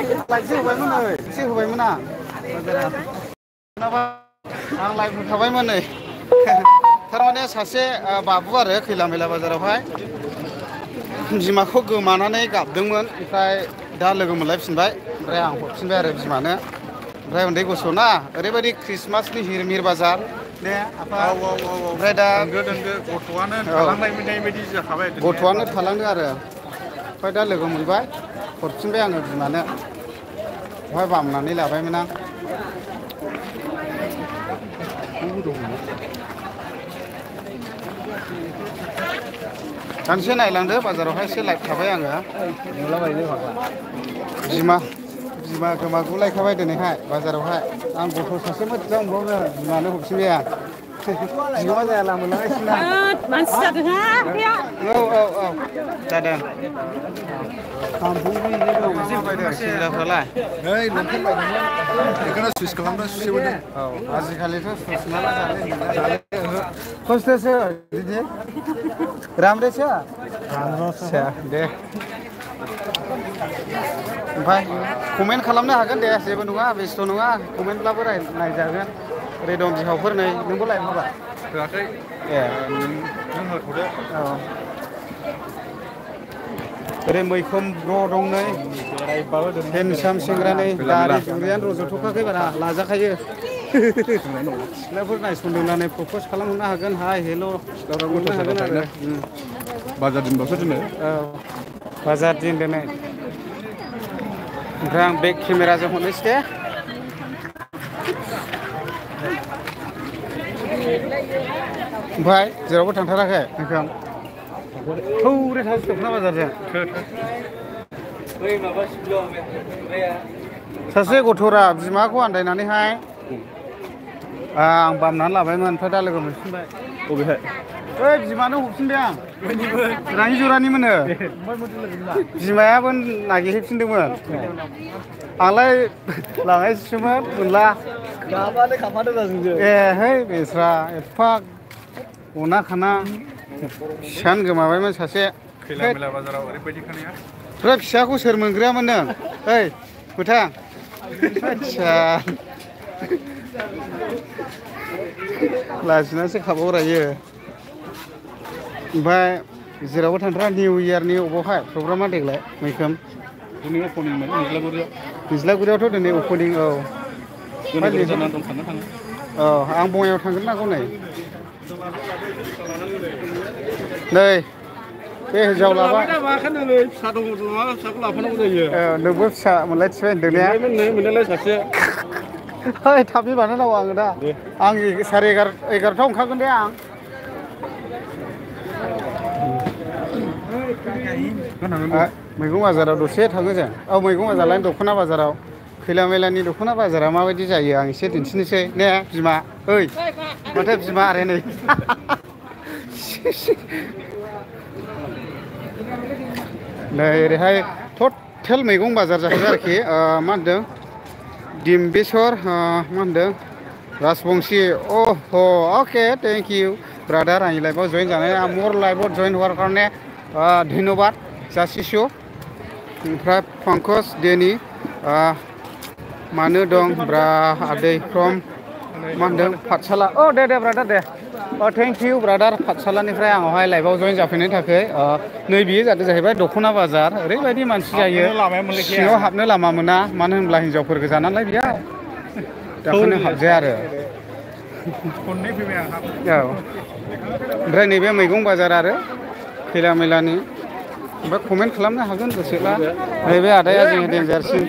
लाइटसो होबायमोन नै एसे होबायमोन आं आं लाइट होखाबायमोन नै थारमाने सासे बाबु आरो खैला मैला बाजारावहाय बिमाखौ गोमानानै गाबदोंमोन ओमफ्राय दा लोगो मोनलायफिनबाय ओमफ्राय आं हरफिनबाय आरो बिमानो ओमफ्राय उन्दै गथ'ना ओरैबायदि ख्रिस्टमासनि हिरमिर बाजार ने आफा ओमफ्राय दा गथ'आनो थालांनाय बायदि जाखाबाय गथ'आनो थालांदों आरो ओमफ्राय दा लोगो मोनबाय हरफिनबाय आङो बिमानो बेवहाय बामनानै लाबायमोन आं सानसे नायलांदो बाजारावहाय एसे लाइट थाबाय आङो बिमा गोमाखौ लायखाबाय दिनैहाय बाजारावहाय आं गथ' सासे मोजां मोनबावनो बिमानो हरफिनबाय आं बिमा जायाला मोनलांगासिनो मानसि जादोंहा औ जादों माबायदि सिंग्राफ्रालाय नै लंपेन्ट बायदोंमोन बेखौनो सुइस खालामना सुसेबोदों औ आजिखालिथ' सुइस माला जाले खस्थ'सो बिदि रामदेसो आदसा दे ओमफ्राय कमेन्ट खालामनो हागोन दे जेबो नङा बेस्थ' नङा कमेन्टब्लाबो नायजागोन ओरै दं बिहावफोर नै नोंबो लाइट होबाय होआखै ए नों होथ'दो औ ओरै मैखोम ब्र' दं नै हेन्डसाम सेंग्रा नै दारि जुरियानो रज'थ'खाखै बारा लाजाखायो सिख्लाफोर नायसनदोंनानै प्रप'ज खालामहरनो हागोन हाय हेल' हरनो हागोन आरो बाजार दिनबासो दोनो औ बाजार दिन दिनै ओमफ्राय आं बेक केमेराजों हरनोसै दे ओमफ्राय जेरावबो थांथाराखै नोंथां थौरे थांसै दख'ना बाजारजों सासे गथ'रा बिमाखौ आन्दायनानैहाय आं बामनानै लाबायमोन ओमफ्राय दा लोगो मोनफिनबाय बबेहाय ओइ बिमानो हरफिनबाय आं राङि जरानिमोननो बिमायाबो नागिरहैफिनदोंमोन आंलाय लांनायसोमोन मोनला ए है बेस्रा एफा अना खाना फिसायानो गोमाबायमोन सासे खैला मैला बाजाराव ओरैबायदि खानाया ओमफ्राय फिसाखौ सोर मोनग्रायामोन नों ओइ फोथां आदसा लाजिनासो खाबावरायो ओमफ्राय जेरावबो थांथारा निउ इयारनि अबावहाय प्रग्रामा देग्लाय मैखोम दिनै अपेनिंमोन निज्लागुरियावथ' दिनै अपेनिं औ औ आं बङाइयाव थांगोन नांगौ नै बे हिन्जाव लाबाय फिसा दङ फिसाखौ लाफानांगौ जायो नोंबो फिसा मोनलायथिबाय होनदों ने मोननायालाय सासे ओइ थाबै बानायनांगौ आङो दा आं 11:30 ओंखारगोन दे आं मैगं बाजाराव दसे थाङो जों औ मैगं बाजारलाय दख'ना बाजाराव खैला मैलानि दख'ना बाजारा माबायदि जायो आं एसे दिन्थिनोसै ने बिमा ओइ माथो बिमा आरो नै नै ओरैहाय टटेल मैगं बाजार जाहैबाय आरोखि मा होनदों डिम्बेश्वर मा होनदों राजबंशी अह अके थेंक इउ ब्रादार आंनि लाइफआव जइन जानाय आं मोर लाइफआव जइन होৱাৰ কাৰণে धन्यबाद जासिछु ओमफ्राय पंकज डेनि मानो दं ब्रा आदै फ्रम मा होनदों पाठशाला दे ब्रादार दे थेंक इउ ब्रादार पाठशालानिफ्राय आंनावहाय लाइफआव जइन जाफैनायनि थाखाय नै बियो जाहैबाय दख'ना बाजार ओरैबायदि मानसि जायो सिङाव हाबनो लामा मोना मानो होनब्ला हिनजावफोर गोजा नालाय बेयाव दाखोनो हाबजाया आरो खननै फैबाय आं औ ओमफ्राय नैबे मैगं बाजार आरो खैला मैलानि ओमफ्राय कमेन्ट खालामनो हागोन गोसोब्ला नैबे आदाया जोङो डेन्जारसिन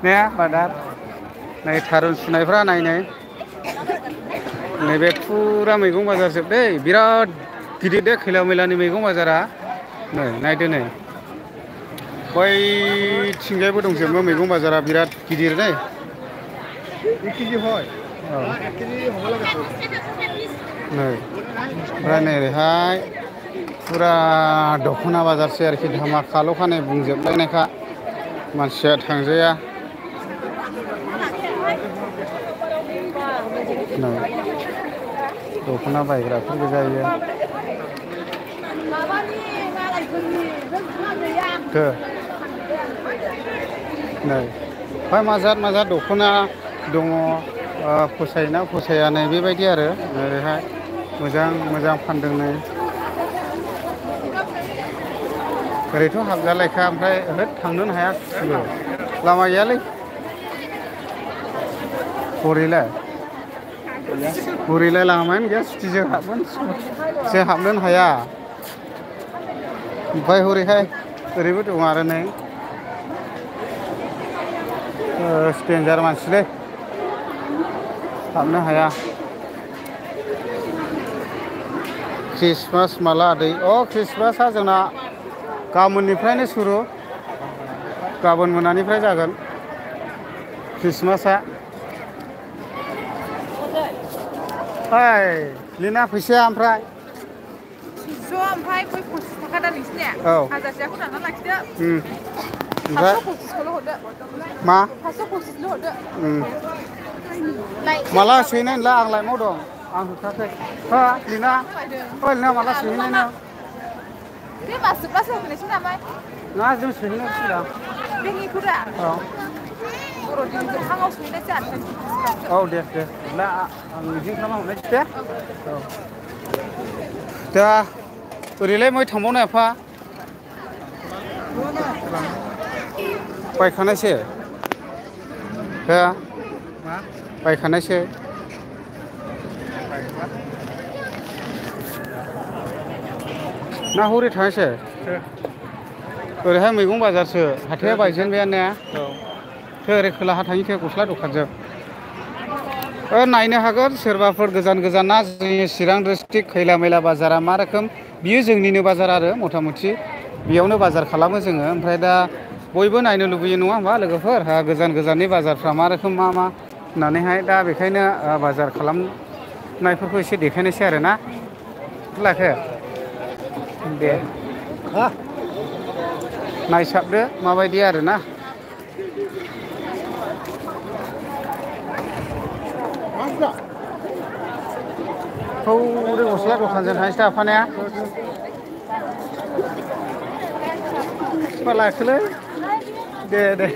ने बादार नै थारुन सुनायफ्रा नायनाय नैबे फुरा मैगं बाजार जोब दै बिराद गिदिर दे खैला मैलानि मैगं बाजारा नै नायदो नै बैथिंजायबो दंजोबो मैगं बाजारा बिराद गिदिर दै नै ओमफ्राय नै ओरैहाय फुरा दख'ना बाजारसै आरोखि धामाखाल'खा नै बुंजोबलायनायखा मानसिया थांजाया नै दख'ना बायग्राफोर गोजायो नै ओमफ्राय माजाद दख'ना दङ फसायोना फसाया नै बेबायदि आरो ओरैहाय मोजां फानदों नै ओरैथ' हाबजालायखा ओमफ्राय ओहो थांनोनो हाया लामा गैयालै हरैलाय लामायानो गैया सुथिजों हाबनोनो हाया ओमफ्राय हरैहाय ओरैबो दं आरो नै डेन्जार मानसिलै हाबनो हाया ख्रिस्टमास माला आदै ख्रिस्टमासआ जोंना गाबोननिफ्रायनो सुरु गाबोन मोनानिफ्राय जागोन ख्रिस्टमासआ ओइ लिना फैसाया ओमफ्राय ओमफ्राय 25 थाखा दा नोंसिनिया हाजारसेखौ दानना लाखिदो ओमफ्राय 525खौल' हरदो मा 525ल' हरदो माला सोहैनाय नोंला आं लाइमआव दं आं होखाखै हो लिना लिना माला सोहैनाय नों बे मास जोबब्लासो होफैनोसै नामा ना जों सोहैनांसिगोन दा बेंनिखौदा बर'दिन जोबहाङाव सोहैनायसै आरो दे दा आं मिजिं खालामना हरनायसै दे दा ओरैलाय मै थांबावनाय आफा बायखानायसो हो बायखानायसो ना हरै थांनायसो ओरैहाय मैगं बाजारसो हाथाया बायजेनबायानो ओरै खोलाहा थांनिसै गस्ला दखानजों नायनो हागोन सोरबाफोर गोजाना जोंनि चिरां डिस्ट्रिक्ट खैला मैला बाजारा मा रोखोम बियो जोंनिनो बाजार आरो मथा मथि बेयावनो बाजार खालामो जोङो ओमफ्राय दा बयबो नायनो लुबैयो नङा होमबा लोगोफोर गोजाननि बाजारफ्रा मा रोखोम मा होननानैहाय दा बेखायनो बाजार खालामनायफोरखौ एसे देखायनोसै आरो ना लाखो दे नायसाबदो माबायदि आरो ना हौरै गस्ला दखानजों थांसै आफानाया लाखोलै दे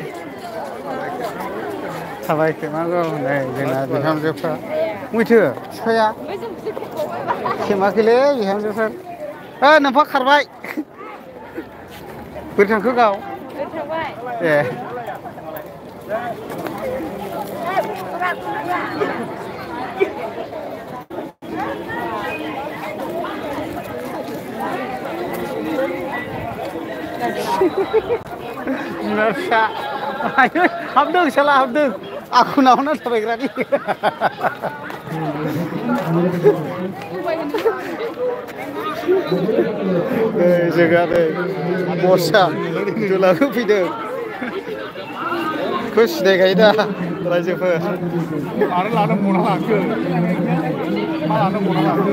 थाबायखेमागौ नै जोंना बिहामजोफ्रा मैथो बिफाया खेमाखैलै बिहामजोफोर नोमफा खारबाय बोरै थांखो गाव ए बिमा फिसा हाबदों साला हाबदों आंखौ नाहरना थाबायग्रानि जोंहा नै बर्सा दुलाखौ फैदों बेखौ सिनायखायो दा रायजोफोर आरो लानो मना लाखो मा लानो मना लाखो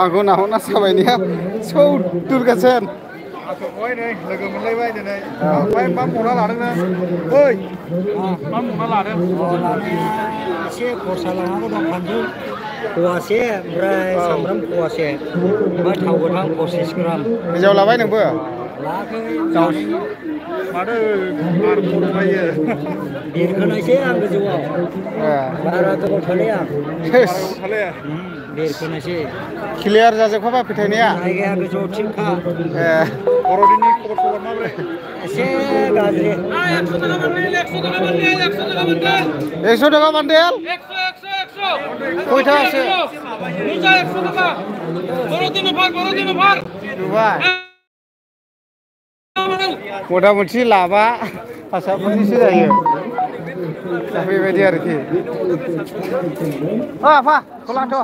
आंखौ नाहरना थाबायनाया सौदुरगासेन नै लोगो मोनलायबाय दिनै ओमफ्राय मा मना लादों नों ओइ मा मना लादों एसे खरसा लानांगौ दं फानलु फवासे ओमफ्राय सामब्राम फवासे ओमफ्राय थाव गोथां 25 ग्राम हिन्जाव लाबाय नोंबो लाखै माथो बार फरायो बेरखोनायसै आं गोजौआव बारा गोबाव थालिया बेरखोनायसै क्लियार जाजोबखाबाय फोथायनाया जायगाया गोजौआव थिगखा बर'दिननि खबर माबोरै एसे गाज्रि 100 थाखा बान्देल 100 थाखा बान्देल खयथासो मुजा 100 थाखा बर'दिन भार नुबाय मथा मथि लाबा हारसाफोरनिसो जायो दा बेबायदि आरोखि आफा खलाथ'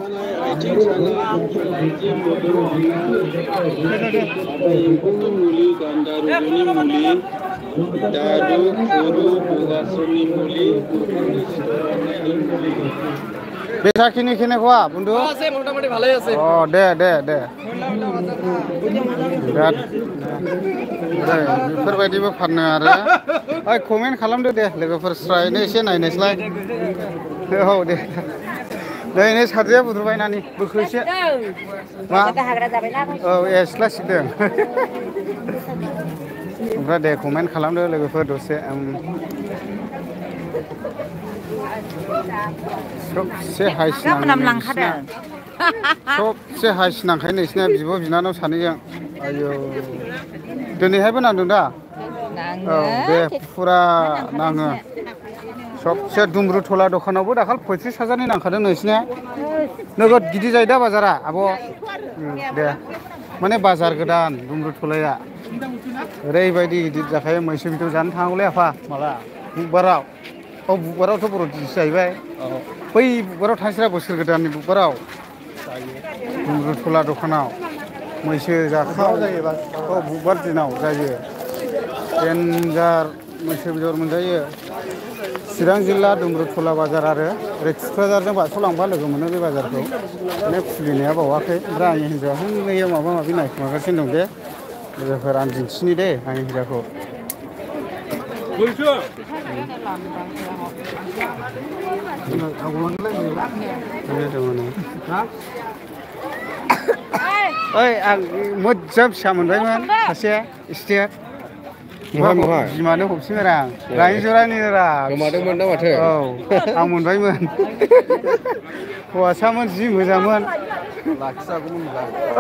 বেচাখিনি কেনেকুৱা বন্ধু আছে মোটামুটি ভালেই আছে দে বিরাট बेफोरबायदिबो फानो आरो कमेन्ट खालामदो दे लोगोफोर स्रायनो एसे नायनोसैलाय दे नै साद्रिया बुद्रुबाय नानि बोखो एसे मा सिख्ला सिदों ओमफ्राय दे कमेन्ट खालामदो लोगोफोर दसे सबसे हाइस सबसे हाइस नांखायो नोंसिना बिब' बिनानाव सानैजों आयौ दिनैहायबो नांदों दा औ दे फुरा नाङो सबसे दुमब्रुथला दखानावबो दाखालि 35,000नि नांखादों नोंसिना नोगोद गिदिर जायो दा बाजारा आब' दे माने बाजार गोदान दुमब्रुथलाया ओरैबायदि गिदिर जाखायो मैसो बिदर जानो थांनांगौलै आफा माला बुधबाराव औ बुधबारावथ' बर' दिनसो जाहैबाय बै बुधबाराव थांसैरा बोसोर गोदाननि बुधबाराव दुमब्रुथला दखानाव मैसो जाखाव जायोबा औ बुधबार दिनाव जायो देन्जार मैसो बेदर मोनजायो चिरां जिल्ला दुमब्रुथला बाजार आरो ओरै थुक्राझारजों बारस'लांबा लोगो मोनो बे बाजारखौ माने खुलिनाया बावाखै ओमफ्राय आंनि हिन्जावा हनै माबा माबि नायखुमागासिनो दं दे लोगोफोर आं दिन्थिनि दे आंनि हिन्जावखौ ओइ आं मोजां फिसा मोनबायमोन सासे स्टेट बिमानो हरफिनबाय आं रानि जरानि गोमादोंमोन ना माथो औ आं मोनबायमोन हौवासामोन जि मोजांमोन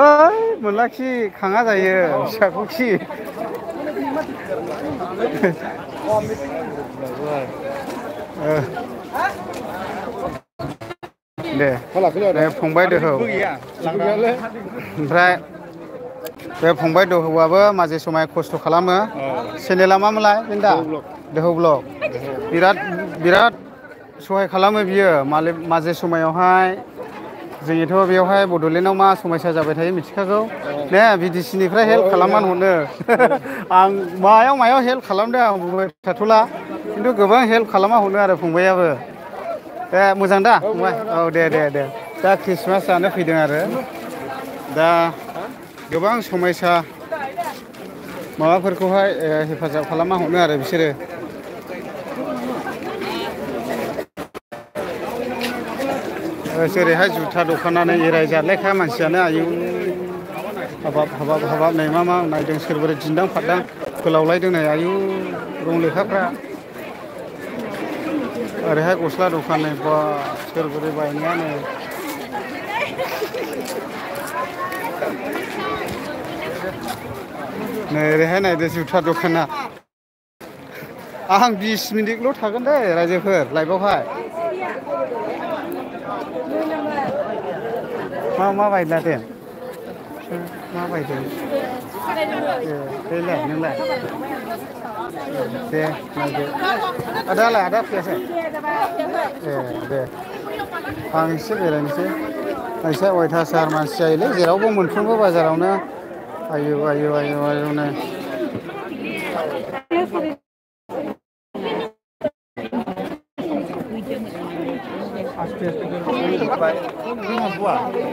ओइ मोनलाखि खाङा जायो फिसाखौ खि दे फंबाय दोहौ ओमफ्राय बे फंबाय दोहौआबो माजे समाय खस्थ' खालामो चेनेला मामोनलाय दा दोहौ ब्लग बिराद सहाय खालामो बियो माजे समायावहाय जोंथ' बेवहाय बड'लेण्डआव मा समयसा जाबाय थायो मिथिखागौ ने बिडिसिनिफ्राय हेल्प खालामनानै हरनो आं मायाव हेल्प खालामदों आं बुंबाय थाथ'ला खिन्थु गोबां हेल्प खालामना हरनो आरो फंबायाबो दे मोजां दा फंबाय औ दे दा ख्रिस्टमास जानो फैदों आरो दा गोबां समयसा माबाफोरखौहाय हेफाजाब खालामना हरनो आरो बिसोरो जेरैहाय जुथा दखानानो एरायजालायखा मानसियानो आयु हाबाब नै मा नायदों सोरबोरै दिन्दां फारदां फोलावलायदों नै आयु रं लेखाफ्रा ओरैहाय गस्ला दखान नै बा सोरबोरै बायनायानो नै ओरैहाय नायदो जुथा दखाना आं 20 मिनिटल' थागोन दे रायजोफोर लाइभआवहाय मा बायला दे मा बायदों देलाय नोंलाय दे नायदो आदा फैयासै दे आं एसे बेरायनोसै एसे अयथासार मानसि जायोलै जेरावबो मोनफ्रोमबो बाजारावनो आयु नै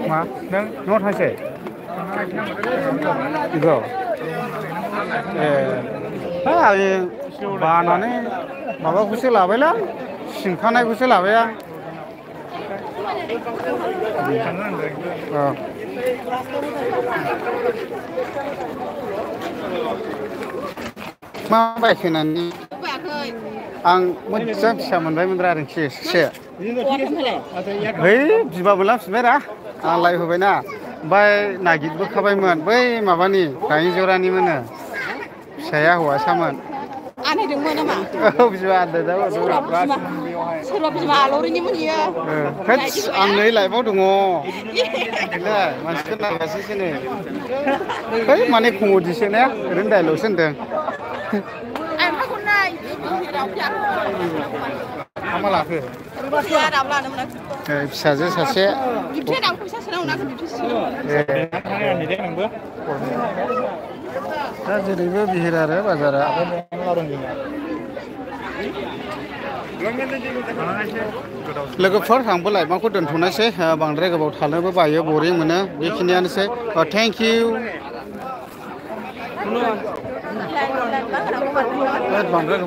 मा नों न'आव थांसै बेखौ आं बानानै माबाखौसो लाबायलां सिंखानायखौसो लाबाय आं मा बायखोनानै आं मोजां फिसा मोनबायमोनरा आरोखि एसे है बिबाबो लांफिनबायरा आं लाइभ होबायना ओमफ्राय नागिरबोखाबायमोन बै माबानि रानि जरानि मोनो फिसाया हौवासामोन औ बिमा सोरबा बिमा आलौरिनिमोन इयो आं नै लाइभआव दङ मानसिफोर नायगासिनोसो नै है माने कमेडिसो ने ओरैनो डाइलगसो होनदों मा लाखो फिसाजो सासे दा जेरैबो बिहिर आरो बाजारा लोगोफोर आंबो लाइभखौ दोनथ'नोसै बांद्राय गोबाव थानोबो बायो बरिं मोनो बेखिनियानोसै थेंक इउ बांद्राय